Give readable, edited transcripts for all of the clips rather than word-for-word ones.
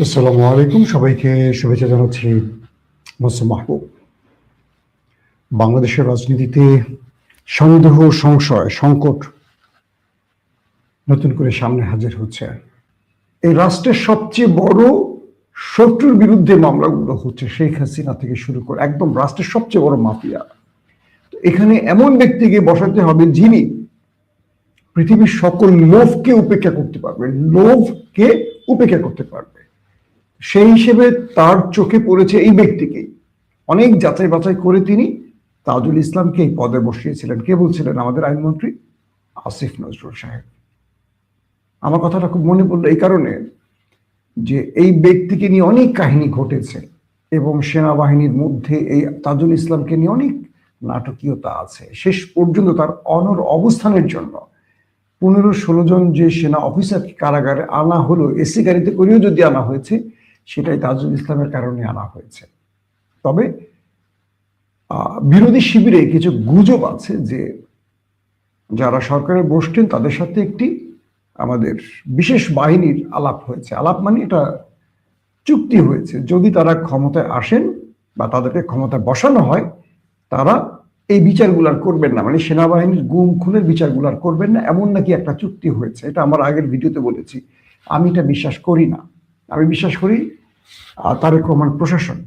আসসালামু আলাইকুম, সবাইকে শুভেচ্ছা জানাচ্ছি। মোসাম্মেদ মাহবুব। বাংলাদেশের রাজনীতিতে সন্দেহ, সংশয়, সংকট নতুন করে সামনে হাজির হচ্ছে। এই রাষ্ট্রের সবচেয়ে বড় শত্রুর বিরুদ্ধে মামলাগুলো হচ্ছে শেখ হাসিনা থেকে শুরু করে একদম রাষ্ট্রের সবচেয়ে বড় মাফিয়া। এখানে এমন ব্যক্তিকে বসাতে হবে যিনি পৃথিবীর সকল লোভকে উপেক্ষা করতে পারবে, লোভকে উপেক্ষা করতে পারবে। সেই হিসেবে তার চোখে পড়েছে এই ব্যক্তিকেই। অনেক যাচাই বাছাই করে তিনি তাজুল ইসলামকে এই পদে বসিয়েছিলেন। কে বলছিলেন? আমাদের আইনমন্ত্রী আসিফ নজরুল সাহেব। আমার কথাটা খুব মনে পড়লো এই কারণে যে এই ব্যক্তিকে নিয়ে অনেক কাহিনী ঘটেছে এবং সেনাবাহিনীর মধ্যে এই তাজুল ইসলামকে নিয়ে অনেক নাটকীয়তা আছে। শেষ পর্যন্ত তার অনড় অবস্থানের জন্য 15-16 জন যে সেনা অফিসারকে কারাগারে আনা হলো, এসি গাড়িতে করেও যদি আনা হয়েছে, সেটাই তাজুল ইসলামের কারণে আনা হয়েছে। তবে বিরোধী শিবিরে কিছু গুজব আছে যে যারা সরকারে বসছেন তাদের সাথে একটি আমাদের বিশেষ বাহিনীর আলাপ হয়েছে। আলাপ মানে এটা চুক্তি হয়েছে, যদি তারা ক্ষমতায় আসেন বা তাদেরকে ক্ষমতায় বসানো হয়, তারা এই বিচারগুলার করবেন না, মানে সেনাবাহিনীর গুম খুনের বিচারগুলার করবেন না, এমন নাকি একটা চুক্তি হয়েছে। এটা আমার আগের ভিডিওতে বলেছি। আমি এটা বিশ্বাস করি না। আমি বিশ্বাস করি তারেক রহমান প্রশাসন,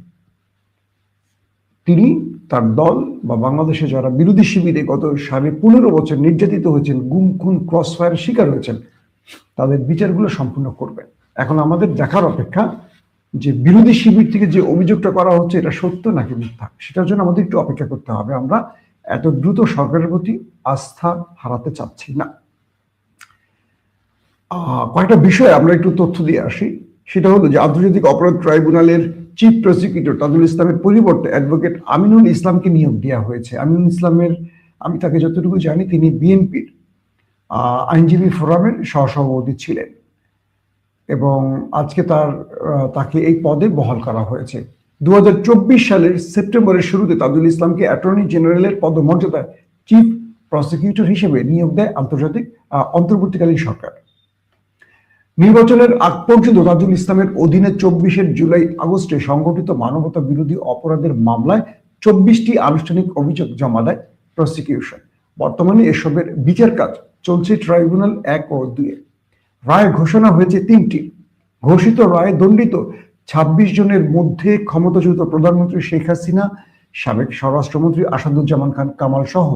তিনি তার দল বা বাংলাদেশে যারা বিরোধী শিবিরে গত 15.5 বছর নির্যাতিত হয়েছেন, গুম খুন ক্রস ফায়ার শিকার হয়েছেন, তাদের বিচারগুলো সম্পূর্ণ করবেন। এখন আমাদের দেখার অপেক্ষা যে বিরোধী শিবির থেকে যে অভিযোগটা করা হচ্ছে এটা সত্য নাকি মিথ্যা, সেটার জন্য আমাদের একটু অপেক্ষা করতে হবে। আমরা এত দ্রুত সরকারের প্রতি আস্থা হারাতে চাচ্ছি না। কয়েকটা বিষয়ে আমরা একটু তথ্য দিয়ে আসি। সেটা হলো যে আন্তর্জাতিক অপরাধ ট্রাইব্যুনালের চিফ প্রসিকিউটর তাজুল ইসলামের পরিবর্তে অ্যাডভোকেট আমিনুল ইসলামকে নিয়োগ দেওয়া হয়েছে। আমিনুল ইসলামের, আমি তাকে যতটুকু জানি, তিনি বিএনপির আইনজীবী ফোরামের সহসভাপতি ছিলেন এবং আজকে তাকে এই পদে বহাল করা হয়েছে। 2024 সালের সেপ্টেম্বরের শুরুতে তাজুল ইসলামকে অ্যাটর্নি জেনারেলের পদমর্যাদায় চিফ প্রসিকিউটর হিসেবে নিয়োগ দেয় অন্তর্বর্তীকালীন সরকার। নির্বাচনের আগ পর্যন্ত তাজুল ইসলামের অধীনে 24 জুলাই আগস্টে সংগঠিত মানবতা বিরোধী অপরাধের মামলায় 24টি আনুষ্ঠানিক অভিযোগ জমা দেয় প্রসিকিউশন। বর্তমানে এসবের বিচার কাজ চলছে ট্রাইব্যুনাল 1 ও 2 এ। রায় ঘোষণা হয়েছে 3টি। ঘোষিত রায়ে দণ্ডিত 26 জনের মধ্যে ক্ষমতাচ্যুত প্রধানমন্ত্রী শেখ হাসিনা, সাবেক স্বরাষ্ট্রমন্ত্রী আসাদুজ্জামান খান কামাল সহ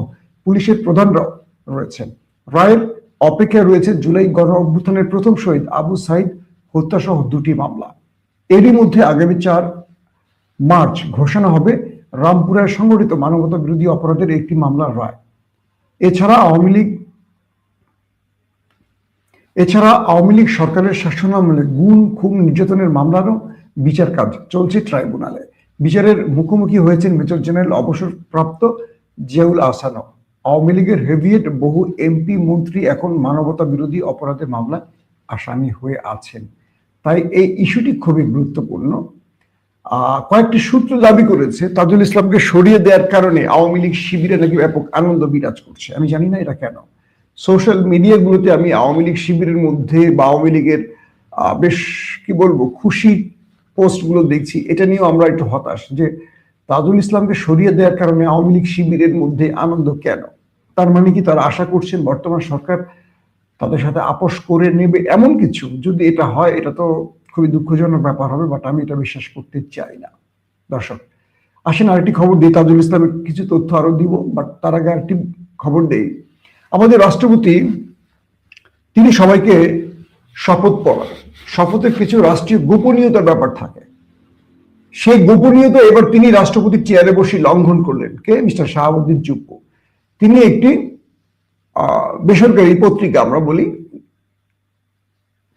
পুলিশের প্রধানরাও রয়েছেন। রায়ের অপেক্ষায় রয়েছে জুলাই গণ অভ্যুত্থানের প্রথম শহীদ আবু সাইদ হত্যা সহ 2টি মামলা। এরই মধ্যে আগামী 4 মার্চ ঘোষণা হবে রামপুরায় সংগঠিত মানবতা বিরোধী অপরাধের একটি মামলার রায়। এছাড়া আওয়ামী লীগ সরকারের শাসনামলে গুম খুন নির্যাতনের মামলারও বিচার কাজ চলছে ট্রাইব্যুনালে। বিচারের মুখোমুখি হয়েছেন মেজর জেনারেল অবসরপ্রাপ্ত জিয়াউল আহসানও। আওয়ামী লীগের হেভিয়েট বহু এমপি মন্ত্রী এখন মানবতা বিরোধী অপরাধের মামলায় আসামি হয়ে আছেন। তাই এই ইস্যুটি খুবই গুরুত্বপূর্ণ। কয়েকটি সূত্র দাবি করেছে তাজুল ইসলামকে সরিয়ে দেওয়ার কারণে আওয়ামী লীগ শিবিরে নাকি ব্যাপক আনন্দ বিরাজ করছে। আমি জানি না এটা কেন। সোশ্যাল মিডিয়াগুলোতে আমি আওয়ামী লীগ শিবিরের মধ্যে বা আওয়ামী লীগের বেশ কি বলবো খুশি পোস্টগুলো দেখছি। এটা নিয়েও আমরা একটু হতাশ যে তাজুল ইসলামকে সরিয়ে দেওয়ার কারণে আওয়ামী লীগ শিবিরের মধ্যে আনন্দ কেন? তার মানে কি তারা আশা করছেন বর্তমান সরকার তাদের সাথে আপোষ করে নেবে এমন কিছু? যদি এটা হয়, এটা তো খুবই দুঃখজনক ব্যাপার হবে, বাট আমি এটা বিশ্বাস করতে চাই না। দর্শক আসেন আরেকটি খবর দিই, তাজুল ইসলামের কিছু তথ্য আরো দিব, বাট তার আগে আরেকটি খবর দেই। আমাদের রাষ্ট্রপতি তিনি সবাইকে শপথ পড়ান। শপথের কিছু রাষ্ট্রীয় গোপনীয়তার ব্যাপার থাকে, সেই গোপনীয়তা এবার তিনি রাষ্ট্রপতির চেয়ারে বসে লঙ্ঘন করলেন। কে? মিস্টার শাহাবুদ্দিন চুপ্পু। তিনি একটি বেসরকারি পত্রিকা, আমরা বলি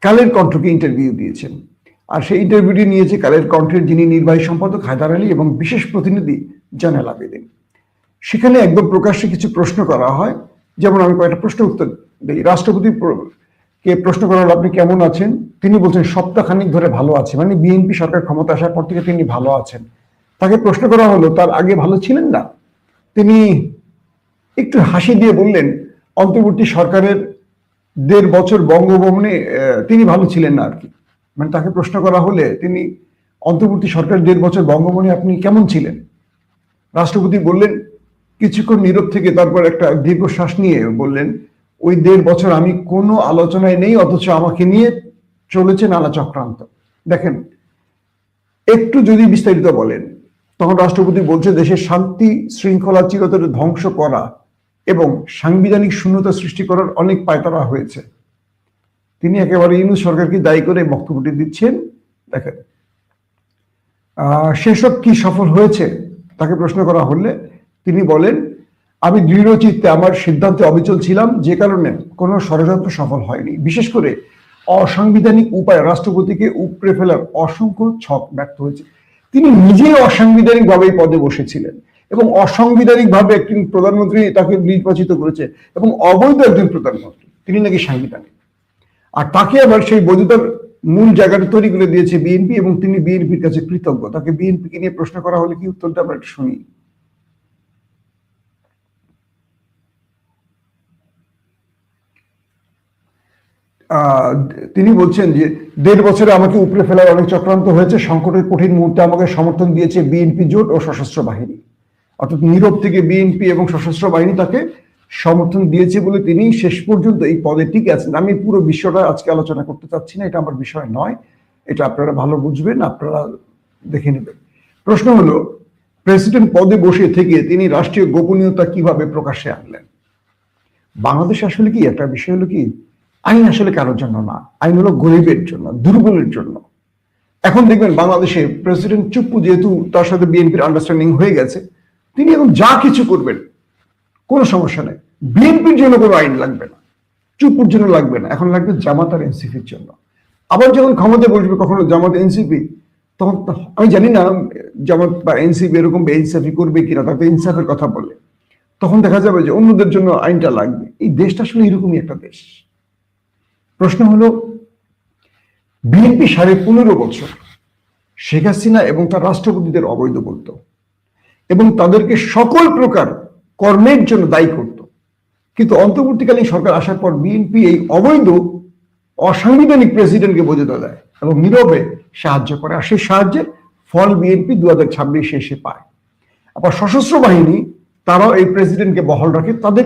কালের কণ্ঠকে ইন্টারভিউ দিয়েছেন। আর সেই ইন্টারভিউটি নিয়েছে কালের কণ্ঠের যিনি নির্বাহী সম্পাদক হায়দার আলী এবং বিশেষ প্রতিনিধি জয়নাল আবেদিন। সেখানে একদম প্রকাশ্যে কিছু প্রশ্ন করা হয়, যেমন আমি কয়েকটা প্রশ্ন উত্তর দিই। রাষ্ট্রপতি কে প্রশ্ন করা হলো, আপনি কেমন আছেন? তিনি বলছেন সপ্তাহখানিক ধরে ভালো আছে, মানে বিএনপি সরকার ক্ষমতা আসার পর থেকে তিনি ভালো আছেন। তাকে প্রশ্ন করা হলো তার আগে ভালো ছিলেন না? তিনি একটু হাসি দিয়ে বললেন অন্তর্বর্তী সরকারের 1.5 বছর বঙ্গভবনে তিনি ভালো ছিলেন না আর কি। মানে তাকে প্রশ্ন করা হলে তিনি অন্তর্বর্তী সরকার 1.5 বছর বঙ্গভবনে আপনি কেমন ছিলেন, রাষ্ট্রপতি বললেন কিছুক্ষণ নীরব থেকে তারপর একটা দীর্ঘশ্বাস নিয়ে বললেন, ওই 1.5 বছর আমি কোনো আলোচনায় নেই, অথচ আমাকে নিয়ে চলেছে নানা চক্রান্ত। দেখেন, একটু যদি বিস্তারিত বলেন, তখন রাষ্ট্রপতি বলছে দেশের শান্তি শৃঙ্খলা চিরতরে ধ্বংস করা এবং সাংবিধানিক শূন্যতা সৃষ্টি করার অনেক পায়তারা হয়েছে। তিনি একেবারে ইউনূস সরকারকে দায়ী করে বক্তব্যটি দিচ্ছেন। দেখেন, সেসব কি সফল হয়েছে তাকে প্রশ্ন করা হলে তিনি বলেন, আমি দৃঢ় চিত্তে আমার সিদ্ধান্তে অবিচল ছিলাম, যে কারণে কোনো ষড়যন্ত্র সফল হয়নি। বিশেষ করে অসাংবিধানিক উপায়ে রাষ্ট্রপতিকে উপড়ে ফেলার অসংখ্য ছক ব্যর্থ হয়েছে। তিনি নিজেই অসাংবিধানিক ভাবে পদে বসেছিলেন এবং অসাংবিধানিক ভাবে একজন প্রধানমন্ত্রী তাকে নির্বাচিত করেছে এবং অবৈধ একজন প্রধানমন্ত্রী, তিনি নাকি সাংবিধানিক। আর তাকে আবার সেই বৈধতার মূল জায়গাটা তৈরি করে দিয়েছে বিএনপি এবং তিনি বিএনপির কাছে কৃতজ্ঞ। তাকে বিএনপিকে নিয়ে প্রশ্ন করা হলে কি উত্তরটা আমরা একটু শুনি। তিনি বলছেন যে 1.5 বছরে আমাকে উপড়ে ফেলার অনেক চক্রান্ত হয়েছে, সংকটের কঠিন মুহূর্তে আমাকে সমর্থন দিয়েছে বিএনপি জোট ও সশস্ত্র বাহিনী। অর্থাৎ নীরব থেকে বিএনপি এবং সশস্ত্র বাহিনী তাকে সমর্থন দিয়েছে বলে তিনি শেষ পর্যন্ত এই পদে টিকে আছেন। আমি পুরো বিষয়টা আজকে আলোচনা করতে চাচ্ছি না, এটা আমার বিষয় নয়, এটা আপনারা ভালো বুঝবেন, আপনারা দেখে নেবেন। প্রশ্ন হলো, প্রেসিডেন্ট পদে বসে থেকে তিনি রাষ্ট্রীয় গোপনীয়তা কিভাবে প্রকাশ্যে আনলেন? বাংলাদেশ আসলে কি একটা বিষয় হলো কি, আইন আসলে কারোর জন্য না, আইন হলো গরিবের জন্য, দুর্বলের জন্য। এখন দেখবেন বাংলাদেশে প্রেসিডেন্ট চুপ্পু, যেহেতু তার সাথে বিএনপির আন্ডারস্ট্যান্ডিং হয়ে গেছে, তিনি এখন যা কিছু করবেন কোনো সমস্যা নেই, বিএনপির জন্য কোনো আইন লাগবে না, চুপ্পুর জন্য লাগবে না, এখন লাগবে জামাত আর এনসিপির জন্য। আবার যখন ক্ষমতায় বসবে কখনো জামাত এনসিপি, তখন আমি জানি না জামাত বা এনসিপি এরকম বেইনসাফি করবে কিনা, তাতে ইনসাফের কথা বলে, তখন দেখা যাবে যে অন্যদের জন্য আইনটা লাগবে। এই দেশটা আসলে এরকমই একটা দেশ। প্রশ্ন হলো, বিএনপি 15.5 বছর শেখ হাসিনা এবং তার রাষ্ট্রপতিদের অবৈধ বলত এবং তাদেরকে সকল প্রকার কর্মের জন্য দায়ী করত, কিন্তু অন্তর্বর্তীকালীন সরকার আসার পর বিএনপি এই অবৈধ অসাংবিধানিক প্রেসিডেন্টকে বৈধতা দেয় এবং নীরবে সাহায্য করে, আর সেই সাহায্যের ফল বিএনপি 2026 এসে পায়। আবার সশস্ত্র বাহিনী তারাও এই প্রেসিডেন্টকে বহাল রাখে তাদের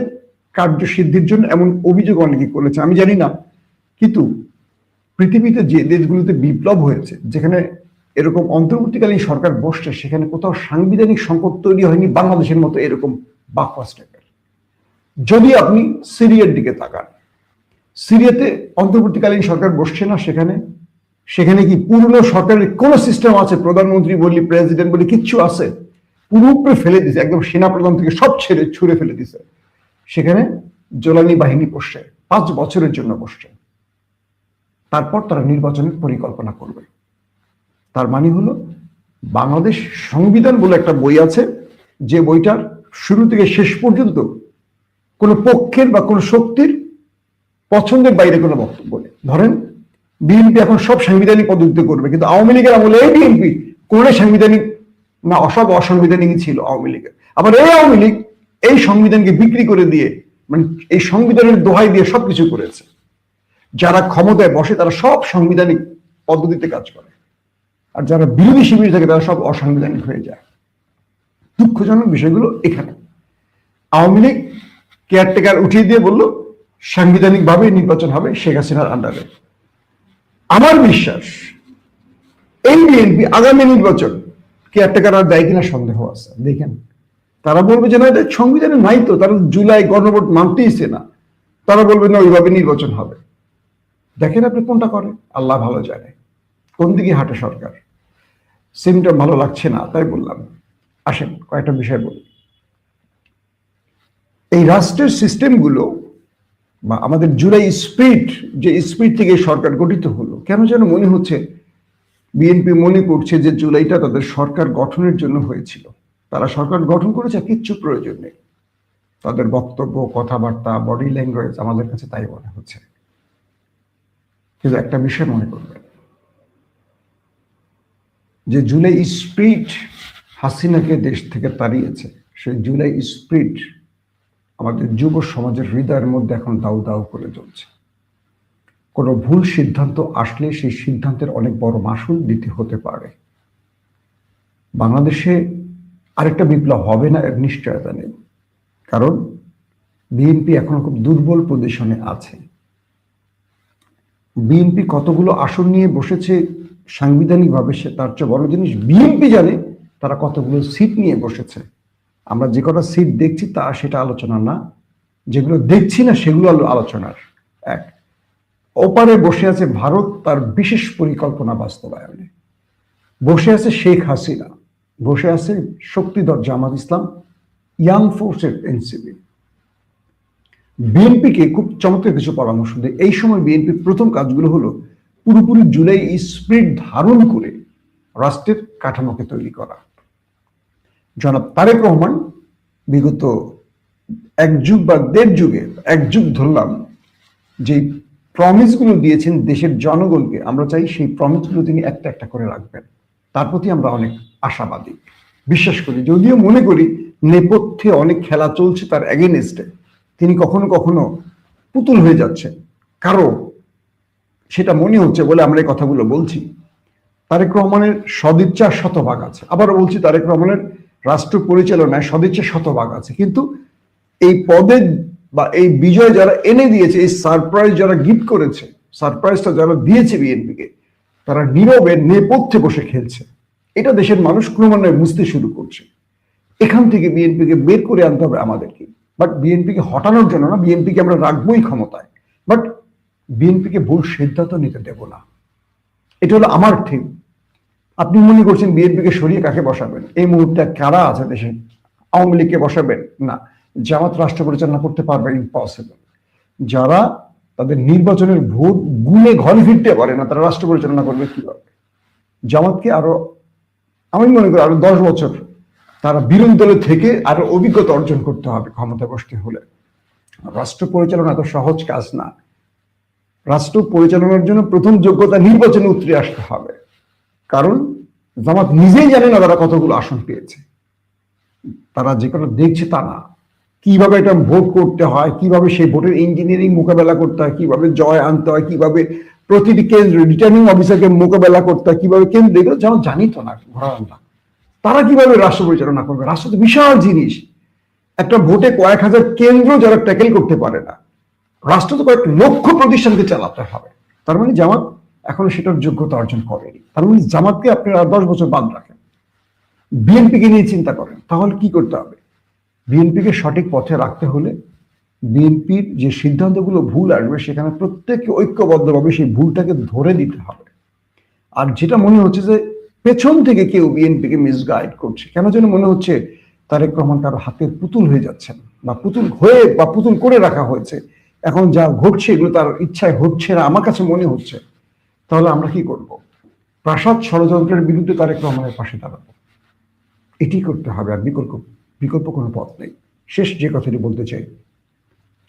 কার্যসিদ্ধির জন্য, এমন অভিযোগ অনেকে করেছে, আমি জানি না। কিন্তু পৃথিবীতে যে দেশগুলোতে বিপ্লব হয়েছে, যেখানে এরকম অন্তর্বর্তীকালীন সরকার বসছে, সেখানে কোথাও সাংবিধানিক সংকট তৈরি হয়নি বাংলাদেশের মতো এরকম বাকওয়াস টাইপের। যদি আপনি সিরিয়ার দিকে তাকান, সিরিয়াতে অন্তর্বর্তীকালীন সরকার বসছে না, সেখানে কি পুরনো সরকারের কোন সিস্টেম আছে? প্রধানমন্ত্রী বলি, প্রেসিডেন্ট বলি, কিচ্ছু আছে? পুরোপুরি ফেলে দিছে, একদম সেনাপ্রধান থেকে সব ছুড়ে ফেলে দিছে। সেখানে জোলানি বাহিনী বসছে, 5 বছরের জন্য বসছে, তারপর তারা নির্বাচনের পরিকল্পনা করবে। তার মানে হলো, বাংলাদেশ সংবিধান বলে একটা বই আছে, যে বইটার শুরু থেকে শেষ পর্যন্ত কোনো পক্ষের বা কোনো শক্তির পছন্দের বাইরে কোনো বক্তব্য নেই। ধরেন বিএনপি এখন সব সাংবিধানিক পদ্ধতিতে করবে, কিন্তু আওয়ামী লীগের আমলে এই বিএনপি কোন সাংবিধানিক না, সব অসাংবিধানিকই ছিল আওয়ামী লীগের। আবার এই আওয়ামী লীগ এই সংবিধানকে বিক্রি করে দিয়ে, মানে এই সংবিধানের দোহাই দিয়ে সবকিছু করেছে। যারা ক্ষমতায় বসে তারা সব সাংবিধানিক পদ্ধতিতে কাজ করে, আর যারা বিরোধী শিবির থাকে তারা সব অসাংবিধানিক হয়ে যায়। দুঃখজনক বিষয়গুলো এখানে। আওয়ামী লীগ কেয়ারটেকার উঠিয়ে দিয়ে বলল সাংবিধানিক ভাবে নির্বাচন হবে শেখ হাসিনার আন্ডারে। আমার বিশ্বাস এই বিএনপি আগামী নির্বাচন কেয়ারটেকার আর দেয় কিনা সন্দেহ আছে। দেখেন, তারা বলবে যে না, এটা সংবিধানে নাই তো, তারা জুলাই গণভোট মানতেইছে না, তারা বলবে না ওইভাবে নির্বাচন হবে। দেখেন আপনি কোনটা করে, আল্লাহ ভালো জানে কোন দিকে হাঁটে সরকার। সিমটম ভালো লাগছে না, তাই বললাম। আসেন কয়েকটা বিষয় বলি। এই রাষ্ট্রের সিস্টেমগুলো বা আমাদের জুলাই স্পিরিট, যে স্পিরিট থেকে সরকার গঠিত হলো, কেন যেন মনে হচ্ছে বিএনপি মনে করছে যে জুলাইটা তাদের সরকার গঠনের জন্য হয়েছিল। তারা সরকার গঠন করেছে, কিচ্ছু প্রয়োজন নেই। তাদের বক্তব্য, কথাবার্তা, বডি ল্যাঙ্গুয়েজ আমাদের কাছে তাই মনে হচ্ছে। কিন্তু একটা বিষয় মনে করবেন, যে জুলাই স্পিরিট হাসিনাকে দেশ থেকে তাড়িয়েছে, সেই জুলাই স্পিরিট আমাদের যুব সমাজের হৃদয়ের মধ্যে এখন দাউ দাউ করে চলছে। কোনো ভুল সিদ্ধান্ত আসলে সেই সিদ্ধান্তের অনেক বড় মাসুল দিতে হতে পারে। বাংলাদেশে আরেকটা বিপ্লব হবে না এর নিশ্চয়তা নেই, কারণ বিএনপি এখনো খুব দুর্বল পজিশনে আছে। বিএনপি কতগুলো আসন নিয়ে বসেছে সাংবিধানিকভাবে, সে তার চেয়ে বড় জিনিস বিএনপি জানে তারা কতগুলো সিট নিয়ে বসেছে। আমরা যে কটা সিট দেখছি তা সেটা আলোচনা না, যেগুলো দেখছি না সেগুলো আলোচনার। এক, ওপারে বসে আছে ভারত তার বিশেষ পরিকল্পনা বাস্তবায়নে, বসে আছে শেখ হাসিনা, বসে আছে শক্তিধর জামাত ইসলাম, ইয়াং ফোর্সের এনসিপি। বিএনপিকে খুব চমৎকার কিছু পরামর্শ দেয়। এই সময় বিএনপির প্রথম কাজগুলো হলো পুরোপুরি জুলাই স্পিরিট ধারণ করে রাষ্ট্রের কাঠামোকে তৈরি করা। জনাব তারেক রহমান বিগত এক যুগ বা দেড় যুগে, এক যুগ ধরলাম, যে প্রমিসগুলো দিয়েছেন দেশের জনগণকে, আমরা চাই সেই প্রমিসগুলো তিনি একটা একটা করে রাখবেন। তার প্রতি আমরা অনেক আশাবাদী, বিশ্বাস করি। যদিও মনে করি নেপথ্যে অনেক খেলা চলছে তার এগেনস্টে, তিনি কখনো কখনো পুতুল হয়ে যাচ্ছেন কারো, সেটা মনে হচ্ছে বলে আমরা এই কথাগুলো বলছি। তারেক রহমানের সদিচ্ছা শতভাগ আছে, আবারও বলছি তারেক রহমানের রাষ্ট্র পরিচালনায় সদিচ্ছা শতভাগ আছে, কিন্তু এই পদে বা এই বিজয় যারা এনে দিয়েছে, এই সারপ্রাইজ যারা গিফট করেছে, সারপ্রাইজটা যারা দিয়েছে বিএনপিকে, তারা নীরবে নেপথ্যে বসে খেলছে। এটা দেশের মানুষ ক্রমান্বয়ে বুঝতে শুরু করছে। এখান থেকে বিএনপিকে বের করে আনতে হবে আমাদেরকে, বাট বিএনপিকে হটানোর জন্য না, বিএনপিকে আমরা রাখবোই ক্ষমতায়, বাট বিএনপিকে ভুল সিদ্ধান্ত নিতে দেব না। এটা হলো আমার ঠিক। আপনি মনে করছেন বিএনপিকে সরিয়ে কাকে বসাবেন? এই মুহূর্তে কারা আছে দেশে? আওয়ামী লীগকে বসাবেন না, জামাত রাষ্ট্র পরিচালনা করতে পারবে? ইম্পসিবল। যারা তাদের নির্বাচনের ভোট গুনে ঘরে ফিরতে পারে না, তারা রাষ্ট্র পরিচালনা করবে কিভাবে? জামাতকে আরো, আমি মনে করি আরো 10 বছর তারা বিরোধী দলে থেকে আরো অভিজ্ঞতা অর্জন করতে হবে ক্ষমতা বসতে হলে। রাষ্ট্র পরিচালনা এত সহজ কাজ না। রাষ্ট্র পরিচালনার জন্য প্রথম যোগ্যতা নির্বাচনে উতরে আসতে হবে, কারণ জামাত নিজেই জানে না তারা কতগুলো আসন পেয়েছে। তারা যে কোনো দেখছে তা না, কিভাবে এটা ভোট করতে হয়, কিভাবে সেই ভোটের ইঞ্জিনিয়ারিং মোকাবেলা করতে হয়, কিভাবে জয় আনতে হয়, কিভাবে প্রতিটি কেন্দ্রে রিটার্নিং অফিসারকে মোকাবেলা করতে হয়, কিভাবে কেন্দ্র, এগুলো যেমন জানি তো না ঘোড়া। তারা কিভাবে রাষ্ট্র পরিচালনা করবে? রাষ্ট্র তো বিশাল জিনিস। একটা ভোটে কয়েক হাজার কেন্দ্র যারা ট্যাকেল করতে পারে না, রাষ্ট্র তো কয়েক লক্ষ প্রতিষ্ঠানকে চালাতে হবে। তার মানে জামাত এখনো সেটার যোগ্যতা অর্জন করেনি। তার মানে জামাতকে আপনি আর 10 বছর বাদ রাখেন, বিএনপিকে নিয়ে চিন্তা করেন, তাহলে কি করতে হবে? বিএনপিকে সঠিক পথে রাখতে হলে বিএনপির যে সিদ্ধান্তগুলো ভুল আসবে সেখানে প্রত্যেককে ঐক্যবদ্ধভাবে সেই ভুলটাকে ধরে দিতে হবে। আর যেটা মনে হচ্ছে যে পেছন থেকে কেউ বিএনপিকে মিসগাইড করছে, কেন যেন মনে হচ্ছে তারেক রহমান কারো হাতের পুতুল হয়ে যাচ্ছেন, বা পুতুল হয়ে বা পুতুল করে রাখা হয়েছে। এখন যা ঘটছে এগুলো তার ইচ্ছায় হচ্ছে না, আমার কাছে মনে হচ্ছে। তাহলে আমরা কি করব? প্রাসাদ ষড়যন্ত্রের বিরুদ্ধে তারেক রহমানের পাশে দাঁড়াবো, এটি করতে হবে। আর বিকল্প কোনো পথ নেই। শেষ যে কথাটি বলতে চাই,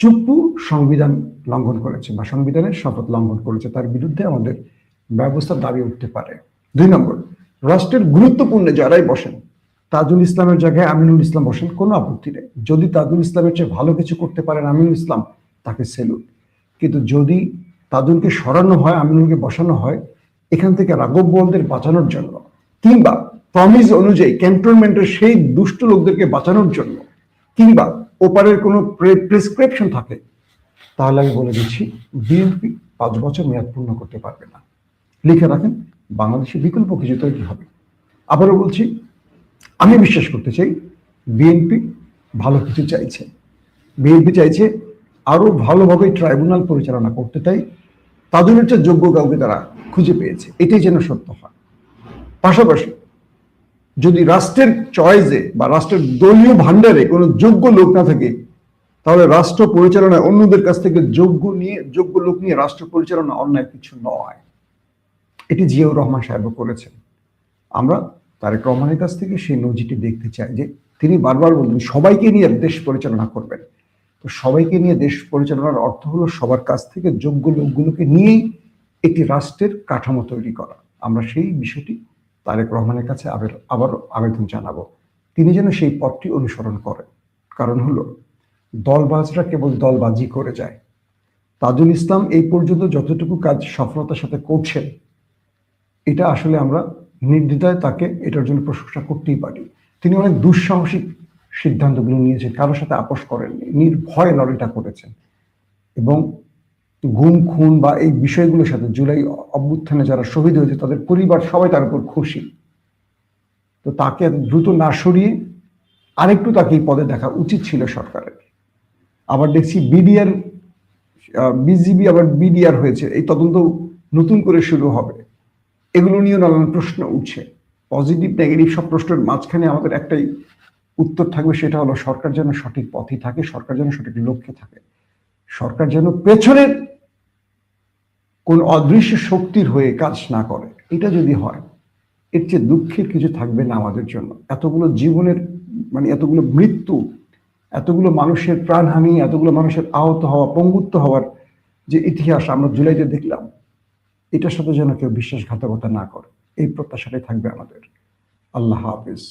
চুপ্পু সংবিধান লঙ্ঘন করেছে বা সংবিধানের শপথ লঙ্ঘন করেছে, তার বিরুদ্ধে আমাদের ব্যবস্থা দাবি উঠতে পারে। 2 নম্বর, রাষ্ট্রের গুরুত্বপূর্ণ যারাই বসেন, তাজুল ইসলামের জায়গায় আমিনুল ইসলাম বসেন, কোনো আপত্তি নেই। যদি তাজুল ইসলামের চেয়ে ভালো কিছু করতে পারেন আমিনুল ইসলাম, তাকে সেলুট। কিন্তু যদি তাজুলকে সরানো হয়, আমিনুলকে বসানো হয়, এখান থেকে রাঘব বোয়ালদের বাঁচানোর জন্য, কিংবা প্রমিস অনুযায়ী ক্যান্টনমেন্টের সেই দুষ্ট লোকদেরকে বাঁচানোর জন্য, কিংবা ওপারের কোনো প্রেসক্রিপশন থাকে, তাহলে আমি বলে দিচ্ছি বিএনপি 5 বছর মেয়াদ পূর্ণ করতে পারবে না। লিখে রাখেন, বাংলাদেশে বিকল্প কিছু তৈরি হবে। আবারও বলছি, আমি বিশ্বাস করতে চাই বিএনপি ভালো কিছু চাইছে। বিএনপি চাইছে আরো ভালোভাবে ট্রাইব্যুনাল পরিচালনা করতে, তাই তাদের হচ্ছে যোগ্য কাউকে তারা খুঁজে পেয়েছে, এটাই যেন সত্য হয়। পাশাপাশি যদি রাষ্ট্রের চয়েসে বা রাষ্ট্রের দলীয় ভান্ডারে কোনো যোগ্য লোক না থাকে, তাহলে রাষ্ট্র পরিচালনায় অন্যদের কাছ থেকে যোগ্য লোক নিয়ে রাষ্ট্র পরিচালনা অন্যায় কিছু নয়। এটি জিয়াউর রহমান সাহেব করেছেন। আমরা তারেক রহমানের কাছ থেকে সেই নজিরটি দেখতে চাই, যে তিনি বারবার বলতেন সবাইকে নিয়ে দেশ পরিচালনা করবেন। তো সবাইকে নিয়ে দেশ পরিচালনার অর্থ হলো সবার কাছ থেকে যোগ্য লোকগুলোকে নিয়েই একটি রাষ্ট্রের কাঠামো তৈরি করা। আমরা সেই বিষয়টি তারেক রহমানের কাছে আবারও আবেদন জানাবো, তিনি যেন সেই পথটি অনুসরণ করেন। কারণ হলো দলবাজরা কেবল দলবাজি করে যায়, তাজুল ইসলাম এই পর্যন্ত যতটুকু কাজ সফলতার সাথে করছেন, এটা আসলে আমরা নির্দ্বিধায় তাকে এটার জন্য প্রশংসা করতেই পারি। তিনি অনেক দুঃসাহসিক সিদ্ধান্তগুলো নিয়েছেন, কারোর সাথে আপোষ করেননি, নির্ভয়ে লড়াইটা করেছেন এবং গুম খুন বা এই বিষয়গুলোর সাথে জুলাই অভ্যুত্থানে যারা শহীদ হয়েছে তাদের পরিবার সবাই তার উপর খুশি। তো তাকে এত দ্রুত না সরিয়ে আরেকটু তাকে এই পদে দেখা উচিত ছিল সরকারের। আবার দেখছি বিডিআর, বিজিবি আবার বিডিআর হয়েছে, এই তদন্ত নতুন করে শুরু হবে, এগুলো নিয়ে নানান প্রশ্ন উঠছে। পজিটিভ নেগেটিভ সব প্রশ্নের মাঝখানে আমাদের একটাই উত্তর থাকবে, সেটা হলো সরকার যেন সঠিক পথে থাকে, সরকার যেন সঠিক লক্ষ্যে থাকে, সরকার যেন পেছনের কোন অদৃশ্য শক্তির হয়ে কাজ না করে। এটা যদি হয়, এর চেয়ে দুঃখের কিছু থাকবে না আমাদের জন্য। এতগুলো জীবনের মানে এতগুলো মৃত্যু, এতগুলো মানুষের প্রাণহানি, এতগুলো মানুষের আহত হওয়া, পঙ্গুত্ব হওয়ার যে ইতিহাস আমরা জুলাইতে দেখলাম, এটার সাথে যেন কেউ বিশ্বাসঘাতকতা না করে, এই প্রত্যাশাটাই থাকবে আমাদের। আল্লাহ হাফিজ।